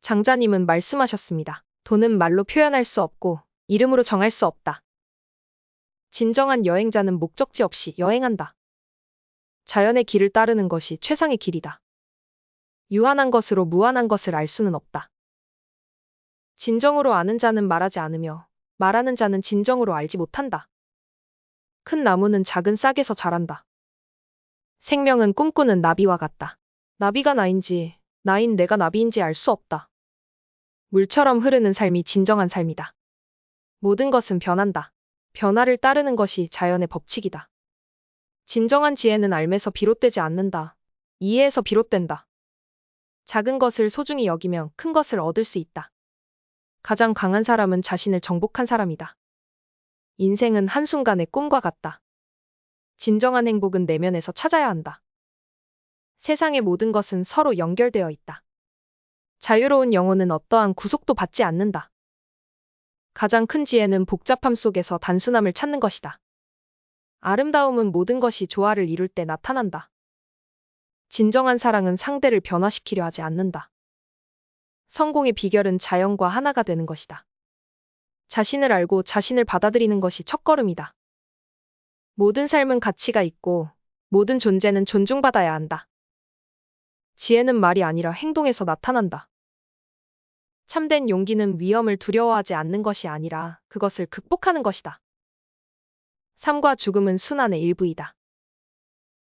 장자님은 말씀하셨습니다. 돈은 말로 표현할 수 없고 이름으로 정할 수 없다. 진정한 여행자는 목적지 없이 여행한다. 자연의 길을 따르는 것이 최상의 길이다. 유한한 것으로 무한한 것을 알 수는 없다. 진정으로 아는 자는 말하지 않으며 말하는 자는 진정으로 알지 못한다. 큰 나무는 작은 싹에서 자란다. 생명은 꿈꾸는 나비와 같다. 나비가 나인지 나인 내가 나비인지 알 수 없다. 물처럼 흐르는 삶이 진정한 삶이다. 모든 것은 변한다. 변화를 따르는 것이 자연의 법칙이다. 진정한 지혜는 알매서 비롯되지 않는다. 이해에서 비롯된다. 작은 것을 소중히 여기면 큰 것을 얻을 수 있다. 가장 강한 사람은 자신을 정복한 사람이다. 인생은 한순간의 꿈과 같다. 진정한 행복은 내면에서 찾아야 한다. 세상의 모든 것은 서로 연결되어 있다. 자유로운 영혼은 어떠한 구속도 받지 않는다. 가장 큰 지혜는 복잡함 속에서 단순함을 찾는 것이다. 아름다움은 모든 것이 조화를 이룰 때 나타난다. 진정한 사랑은 상대를 변화시키려 하지 않는다. 성공의 비결은 자연과 하나가 되는 것이다. 자신을 알고 자신을 받아들이는 것이 첫걸음이다. 모든 삶은 가치가 있고 모든 존재는 존중받아야 한다. 지혜는 말이 아니라 행동에서 나타난다. 참된 용기는 위험을 두려워하지 않는 것이 아니라 그것을 극복하는 것이다. 삶과 죽음은 순환의 일부이다.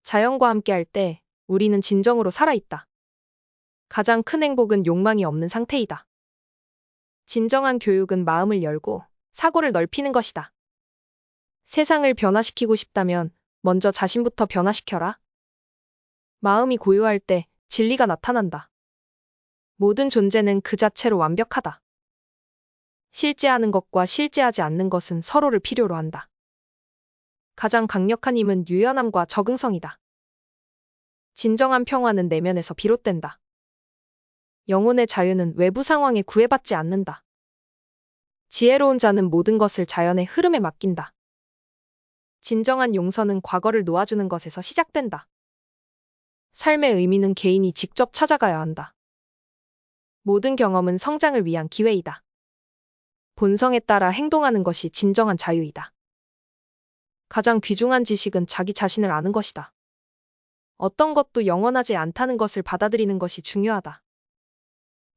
자연과 함께할 때 우리는 진정으로 살아있다. 가장 큰 행복은 욕망이 없는 상태이다. 진정한 교육은 마음을 열고 사고를 넓히는 것이다. 세상을 변화시키고 싶다면 먼저 자신부터 변화시켜라. 마음이 고요할 때 진리가 나타난다. 모든 존재는 그 자체로 완벽하다. 실제하는 것과 실제하지 않는 것은 서로를 필요로 한다. 가장 강력한 힘은 유연함과 적응성이다. 진정한 평화는 내면에서 비롯된다. 영혼의 자유는 외부 상황에 구애받지 않는다. 지혜로운 자는 모든 것을 자연의 흐름에 맡긴다. 진정한 용서는 과거를 놓아주는 것에서 시작된다. 삶의 의미는 개인이 직접 찾아가야 한다. 모든 경험은 성장을 위한 기회이다. 본성에 따라 행동하는 것이 진정한 자유이다. 가장 귀중한 지식은 자기 자신을 아는 것이다. 어떤 것도 영원하지 않다는 것을 받아들이는 것이 중요하다.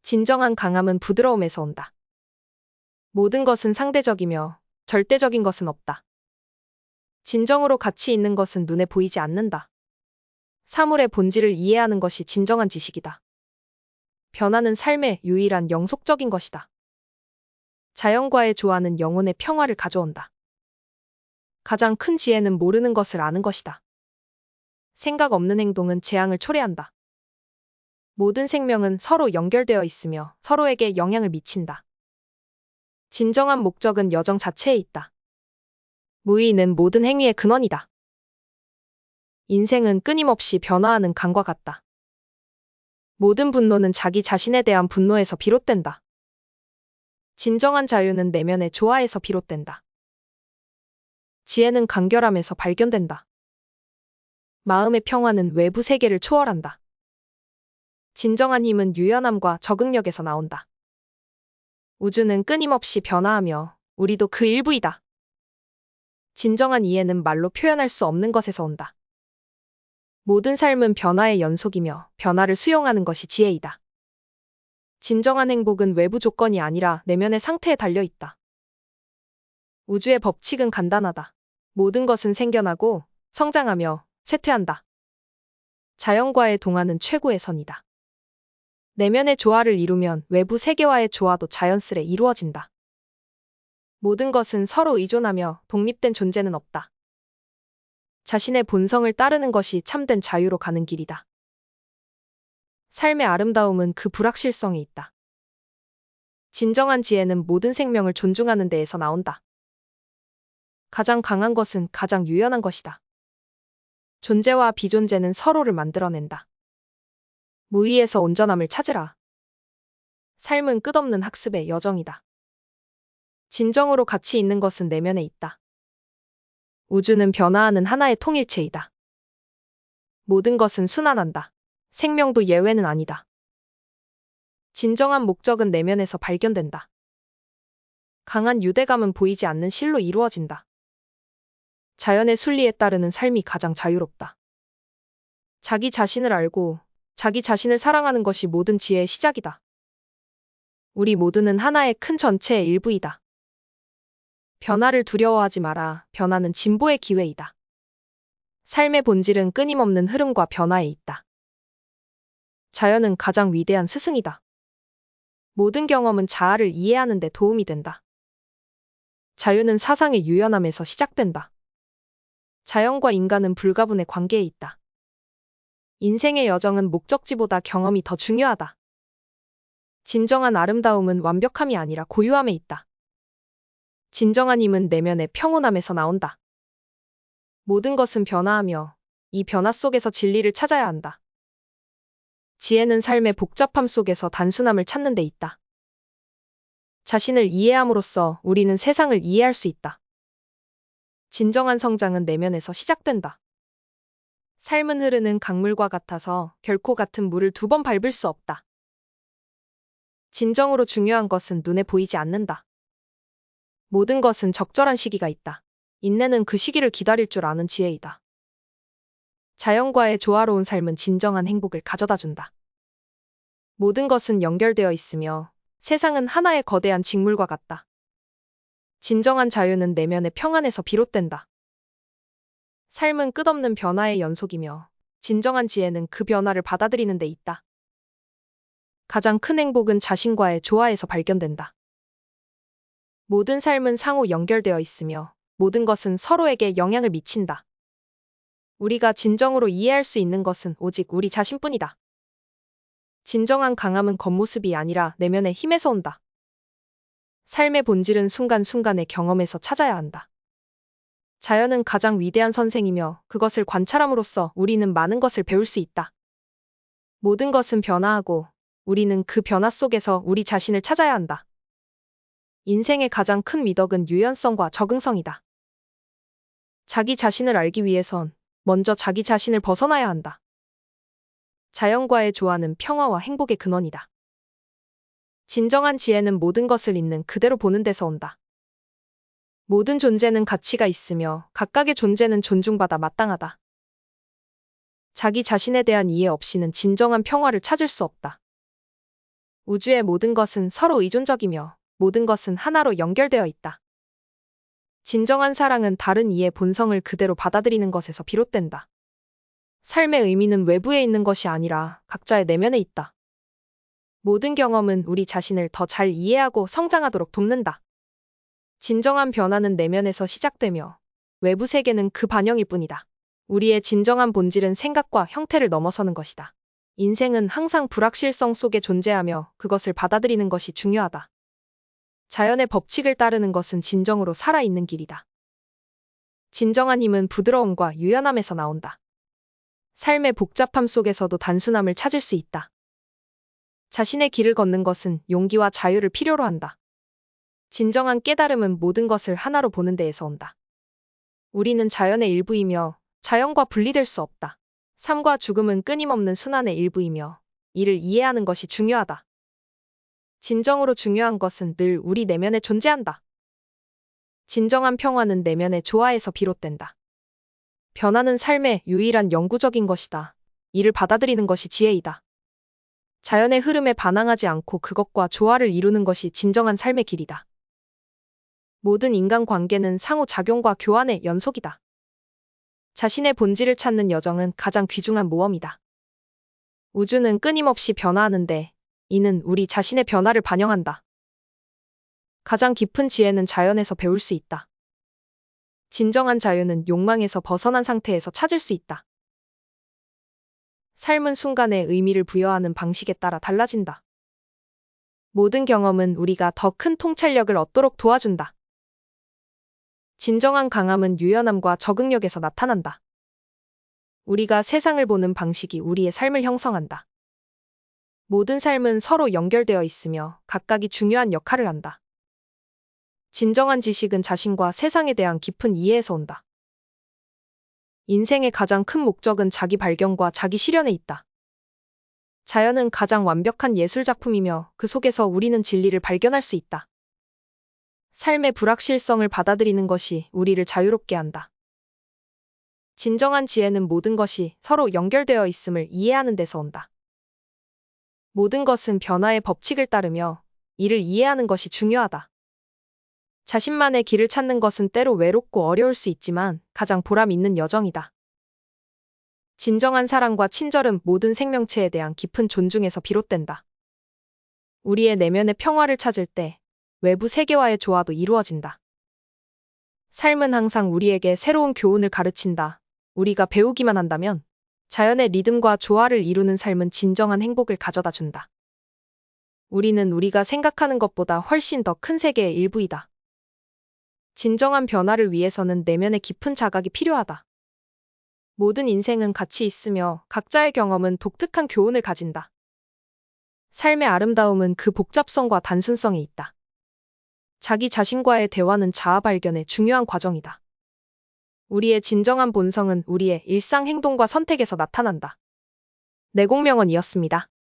진정한 강함은 부드러움에서 온다. 모든 것은 상대적이며 절대적인 것은 없다. 진정으로 가치 있는 것은 눈에 보이지 않는다. 사물의 본질을 이해하는 것이 진정한 지식이다. 변화는 삶의 유일한 영속적인 것이다. 자연과의 조화는 영혼의 평화를 가져온다. 가장 큰 지혜는 모르는 것을 아는 것이다. 생각 없는 행동은 재앙을 초래한다. 모든 생명은 서로 연결되어 있으며 서로에게 영향을 미친다. 진정한 목적은 여정 자체에 있다. 무의는 모든 행위의 근원이다. 인생은 끊임없이 변화하는 강과 같다. 모든 분노는 자기 자신에 대한 분노에서 비롯된다. 진정한 자유는 내면의 조화에서 비롯된다. 지혜는 간결함에서 발견된다. 마음의 평화는 외부 세계를 초월한다. 진정한 힘은 유연함과 적응력에서 나온다. 우주는 끊임없이 변화하며 우리도 그 일부이다. 진정한 이해는 말로 표현할 수 없는 것에서 온다. 모든 삶은 변화의 연속이며 변화를 수용하는 것이 지혜이다. 진정한 행복은 외부 조건이 아니라 내면의 상태에 달려 있다. 우주의 법칙은 간단하다. 모든 것은 생겨나고 성장하며 쇠퇴한다. 자연과의 동화는 최고의 선이다. 내면의 조화를 이루면 외부 세계와의 조화도 자연스레 이루어진다. 모든 것은 서로 의존하며 독립된 존재는 없다. 자신의 본성을 따르는 것이 참된 자유로 가는 길이다. 삶의 아름다움은 그 불확실성에 있다. 진정한 지혜는 모든 생명을 존중하는 데에서 나온다. 가장 강한 것은 가장 유연한 것이다. 존재와 비존재는 서로를 만들어낸다. 무의에서 온전함을 찾으라. 삶은 끝없는 학습의 여정이다. 진정으로 가치 있는 것은 내면에 있다. 우주는 변화하는 하나의 통일체이다. 모든 것은 순환한다. 생명도 예외는 아니다. 진정한 목적은 내면에서 발견된다. 강한 유대감은 보이지 않는 실로 이루어진다. 자연의 순리에 따르는 삶이 가장 자유롭다. 자기 자신을 알고 자기 자신을 사랑하는 것이 모든 지혜의 시작이다. 우리 모두는 하나의 큰 전체의 일부이다. 변화를 두려워하지 마라. 변화는 진보의 기회이다. 삶의 본질은 끊임없는 흐름과 변화에 있다. 자연은 가장 위대한 스승이다. 모든 경험은 자아를 이해하는 데 도움이 된다. 자유는 사상의 유연함에서 시작된다. 자연과 인간은 불가분의 관계에 있다. 인생의 여정은 목적지보다 경험이 더 중요하다. 진정한 아름다움은 완벽함이 아니라 고유함에 있다. 진정한 힘은 내면의 평온함에서 나온다. 모든 것은 변화하며 이 변화 속에서 진리를 찾아야 한다. 지혜는 삶의 복잡함 속에서 단순함을 찾는 데 있다. 자신을 이해함으로써 우리는 세상을 이해할 수 있다. 진정한 성장은 내면에서 시작된다. 삶은 흐르는 강물과 같아서 결코 같은 물을 두 번 밟을 수 없다. 진정으로 중요한 것은 눈에 보이지 않는다. 모든 것은 적절한 시기가 있다. 인내는 그 시기를 기다릴 줄 아는 지혜이다. 자연과의 조화로운 삶은 진정한 행복을 가져다 준다. 모든 것은 연결되어 있으며 세상은 하나의 거대한 직물과 같다. 진정한 자유는 내면의 평안에서 비롯된다. 삶은 끝없는 변화의 연속이며 진정한 지혜는 그 변화를 받아들이는 데 있다. 가장 큰 행복은 자신과의 조화에서 발견된다. 모든 삶은 상호 연결되어 있으며 모든 것은 서로에게 영향을 미친다. 우리가 진정으로 이해할 수 있는 것은 오직 우리 자신뿐이다. 진정한 강함은 겉모습이 아니라 내면의 힘에서 온다. 삶의 본질은 순간순간의 경험에서 찾아야 한다. 자연은 가장 위대한 선생이며 그것을 관찰함으로써 우리는 많은 것을 배울 수 있다. 모든 것은 변화하고 우리는 그 변화 속에서 우리 자신을 찾아야 한다. 인생의 가장 큰 미덕은 유연성과 적응성이다. 자기 자신을 알기 위해선 먼저 자기 자신을 벗어나야 한다. 자연과의 조화는 평화와 행복의 근원이다. 진정한 지혜는 모든 것을 있는 그대로 보는 데서 온다. 모든 존재는 가치가 있으며 각각의 존재는 존중받아 마땅하다. 자기 자신에 대한 이해 없이는 진정한 평화를 찾을 수 없다. 우주의 모든 것은 서로 의존적이며 모든 것은 하나로 연결되어 있다. 진정한 사랑은 다른 이의 본성을 그대로 받아들이는 것에서 비롯된다. 삶의 의미는 외부에 있는 것이 아니라 각자의 내면에 있다. 모든 경험은 우리 자신을 더 잘 이해하고 성장하도록 돕는다. 진정한 변화는 내면에서 시작되며 외부 세계는 그 반영일 뿐이다. 우리의 진정한 본질은 생각과 형태를 넘어서는 것이다. 인생은 항상 불확실성 속에 존재하며 그것을 받아들이는 것이 중요하다. 자연의 법칙을 따르는 것은 진정으로 살아있는 길이다. 진정한 힘은 부드러움과 유연함에서 나온다. 삶의 복잡함 속에서도 단순함을 찾을 수 있다. 자신의 길을 걷는 것은 용기와 자유를 필요로 한다. 진정한 깨달음은 모든 것을 하나로 보는 데에서 온다. 우리는 자연의 일부이며 자연과 분리될 수 없다. 삶과 죽음은 끊임없는 순환의 일부이며 이를 이해하는 것이 중요하다. 진정으로 중요한 것은 늘 우리 내면에 존재한다. 진정한 평화는 내면의 조화에서 비롯된다. 변화는 삶의 유일한 영구적인 것이다. 이를 받아들이는 것이 지혜이다. 자연의 흐름에 반항하지 않고 그것과 조화를 이루는 것이 진정한 삶의 길이다. 모든 인간관계는 상호작용과 교환의 연속이다. 자신의 본질을 찾는 여정은 가장 귀중한 모험이다. 우주는 끊임없이 변화하는데 이는 우리 자신의 변화를 반영한다. 가장 깊은 지혜는 자연에서 배울 수 있다. 진정한 자유는 욕망에서 벗어난 상태에서 찾을 수 있다. 삶은 순간에 의미를 부여하는 방식에 따라 달라진다. 모든 경험은 우리가 더 큰 통찰력을 얻도록 도와준다. 진정한 강함은 유연함과 적응력에서 나타난다. 우리가 세상을 보는 방식이 우리의 삶을 형성한다. 모든 삶은 서로 연결되어 있으며 각각이 중요한 역할을 한다. 진정한 지식은 자신과 세상에 대한 깊은 이해에서 온다. 인생의 가장 큰 목적은 자기 발견과 자기 실현에 있다. 자연은 가장 완벽한 예술작품이며 그 속에서 우리는 진리를 발견할 수 있다. 삶의 불확실성을 받아들이는 것이 우리를 자유롭게 한다. 진정한 지혜는 모든 것이 서로 연결되어 있음을 이해하는 데서 온다. 모든 것은 변화의 법칙을 따르며 이를 이해하는 것이 중요하다. 자신만의 길을 찾는 것은 때로 외롭고 어려울 수 있지만 가장 보람 있는 여정이다. 진정한 사랑과 친절은 모든 생명체에 대한 깊은 존중에서 비롯된다. 우리의 내면의 평화를 찾을 때 외부 세계와의 조화도 이루어진다. 삶은 항상 우리에게 새로운 교훈을 가르친다. 우리가 배우기만 한다면 자연의 리듬과 조화를 이루는 삶은 진정한 행복을 가져다 준다. 우리는 우리가 생각하는 것보다 훨씬 더 큰 세계의 일부이다. 진정한 변화를 위해서는 내면의 깊은 자각이 필요하다. 모든 인생은 가치 있으며 각자의 경험은 독특한 교훈을 가진다. 삶의 아름다움은 그 복잡성과 단순성에 있다. 자기 자신과의 대화는 자아 발견의 중요한 과정이다. 우리의 진정한 본성은 우리의 일상 행동과 선택에서 나타난다. 내공명언이었습니다.